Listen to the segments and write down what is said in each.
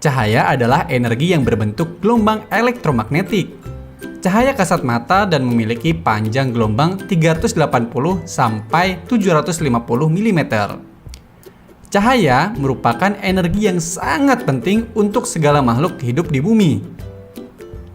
Cahaya adalah energi yang berbentuk gelombang elektromagnetik. Cahaya kasat mata dan memiliki panjang gelombang 380 sampai 750 mm. Cahaya merupakan energi yang sangat penting untuk segala makhluk hidup di bumi.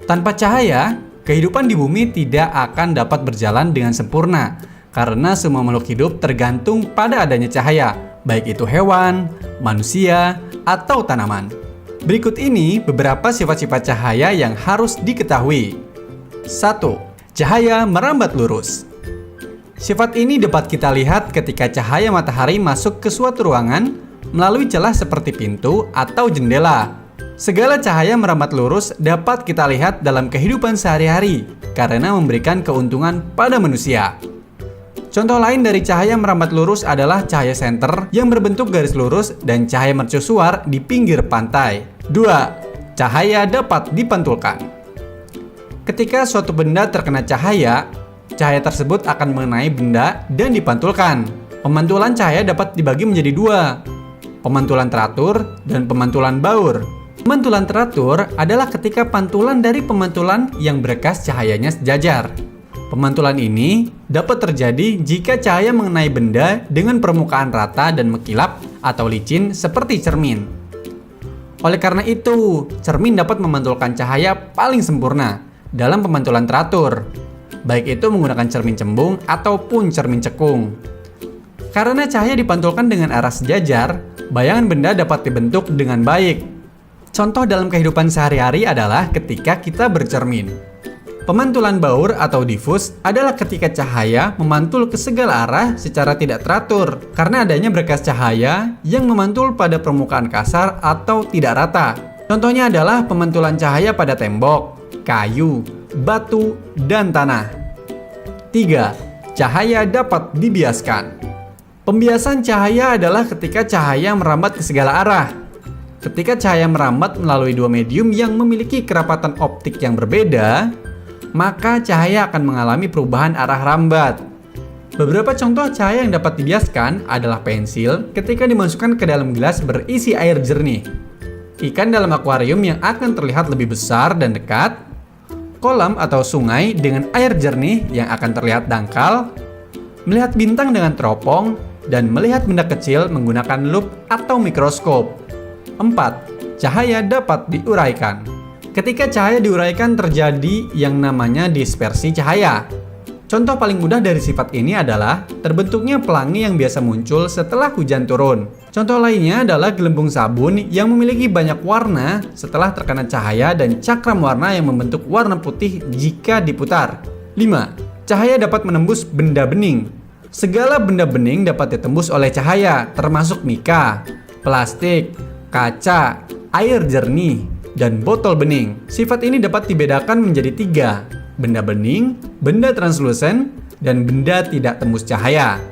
Tanpa cahaya, kehidupan di bumi tidak akan dapat berjalan dengan sempurna karena semua makhluk hidup tergantung pada adanya cahaya, baik itu hewan, manusia, atau tanaman. Berikut ini beberapa sifat-sifat cahaya yang harus diketahui. 1. Cahaya merambat lurus. Sifat ini dapat kita lihat ketika cahaya matahari masuk ke suatu ruangan melalui celah seperti pintu atau jendela. Segala cahaya merambat lurus dapat kita lihat dalam kehidupan sehari-hari karena memberikan keuntungan pada manusia. Contoh lain dari cahaya merambat lurus adalah cahaya senter yang berbentuk garis lurus dan cahaya mercusuar di pinggir pantai. 2. Cahaya dapat dipantulkan. Ketika suatu benda terkena cahaya tersebut akan mengenai benda dan dipantulkan. Pemantulan cahaya dapat dibagi menjadi dua, pemantulan teratur dan pemantulan baur. Pemantulan teratur adalah ketika pantulan dari pemantulan yang berkas cahayanya sejajar. Pemantulan ini dapat terjadi jika cahaya mengenai benda dengan permukaan rata dan mengkilap atau licin seperti cermin. Oleh karena itu, cermin dapat memantulkan cahaya paling sempurna dalam pemantulan teratur, baik itu menggunakan cermin cembung ataupun cermin cekung. Karena cahaya dipantulkan dengan arah sejajar, bayangan benda dapat dibentuk dengan baik. Contoh dalam kehidupan sehari-hari adalah ketika kita bercermin. Pemantulan baur atau difus adalah ketika cahaya memantul ke segala arah secara tidak teratur karena adanya berkas cahaya yang memantul pada permukaan kasar atau tidak rata. Contohnya adalah pemantulan cahaya pada tembok, kayu, batu, dan tanah. 3. Cahaya dapat dibiaskan. Pembiasan cahaya adalah ketika cahaya merambat ke segala arah. Ketika cahaya merambat melalui dua medium yang memiliki kerapatan optik yang berbeda, maka cahaya akan mengalami perubahan arah rambat. Beberapa contoh cahaya yang dapat dibiaskan adalah pensil ketika dimasukkan ke dalam gelas berisi air jernih, ikan dalam akuarium yang akan terlihat lebih besar dan dekat, kolam atau sungai dengan air jernih yang akan terlihat dangkal, melihat bintang dengan teropong, dan melihat benda kecil menggunakan lup atau mikroskop. 4. Cahaya dapat diuraikan. Ketika cahaya diuraikan terjadi yang namanya dispersi cahaya. Contoh paling mudah dari sifat ini adalah terbentuknya pelangi yang biasa muncul setelah hujan turun. Contoh lainnya adalah gelembung sabun yang memiliki banyak warna setelah terkena cahaya dan cakram warna yang membentuk warna putih jika diputar. 5. Cahaya dapat menembus benda bening. Segala benda bening dapat ditembus oleh cahaya, termasuk mika, plastik, kaca, air jernih, dan botol bening. Sifat ini dapat dibedakan menjadi 3, benda bening, benda translusen, dan benda tidak tembus cahaya.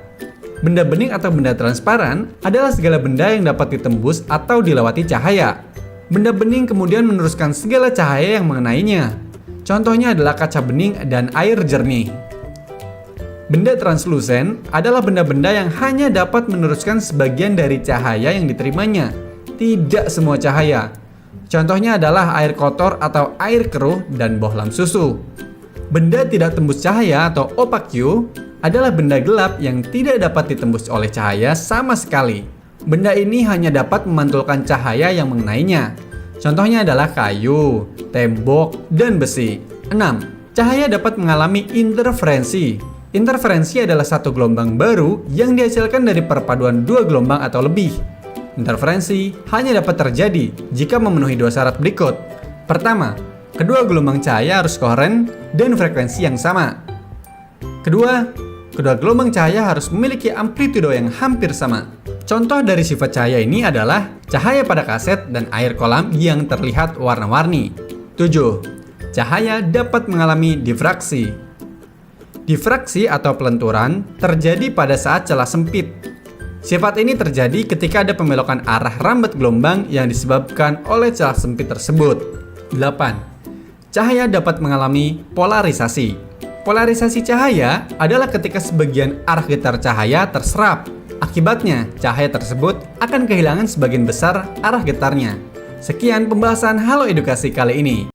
Benda bening atau benda transparan adalah segala benda yang dapat ditembus atau dilewati cahaya. Benda bening kemudian meneruskan segala cahaya yang mengenainya. Contohnya adalah kaca bening dan air jernih. Benda translusen adalah benda-benda yang hanya dapat meneruskan sebagian dari cahaya yang diterimanya, tidak semua cahaya. Contohnya adalah air kotor atau air keruh dan bohlam susu. Benda tidak tembus cahaya atau opaque adalah benda gelap yang tidak dapat ditembus oleh cahaya sama sekali. Benda ini hanya dapat memantulkan cahaya yang mengenainya. Contohnya adalah kayu, tembok, dan besi. 6. Cahaya dapat mengalami interferensi. Interferensi adalah satu gelombang baru yang dihasilkan dari perpaduan dua gelombang atau lebih. Interferensi hanya dapat terjadi jika memenuhi dua syarat berikut. Pertama, kedua gelombang cahaya harus koheren dan frekuensi yang sama. Kedua gelombang cahaya harus memiliki amplitudo yang hampir sama. Contoh dari sifat cahaya ini adalah cahaya pada kaset dan air kolam yang terlihat warna-warni. 7. Cahaya dapat mengalami difraksi. Difraksi atau pelenturan terjadi pada saat celah sempit. Sifat ini terjadi ketika ada pembelokan arah rambat gelombang yang disebabkan oleh celah sempit tersebut. 8. Cahaya dapat mengalami polarisasi. Polarisasi cahaya adalah ketika sebagian arah getar cahaya terserap. Akibatnya, cahaya tersebut akan kehilangan sebagian besar arah getarnya. Sekian pembahasan Halo Edukasi kali ini.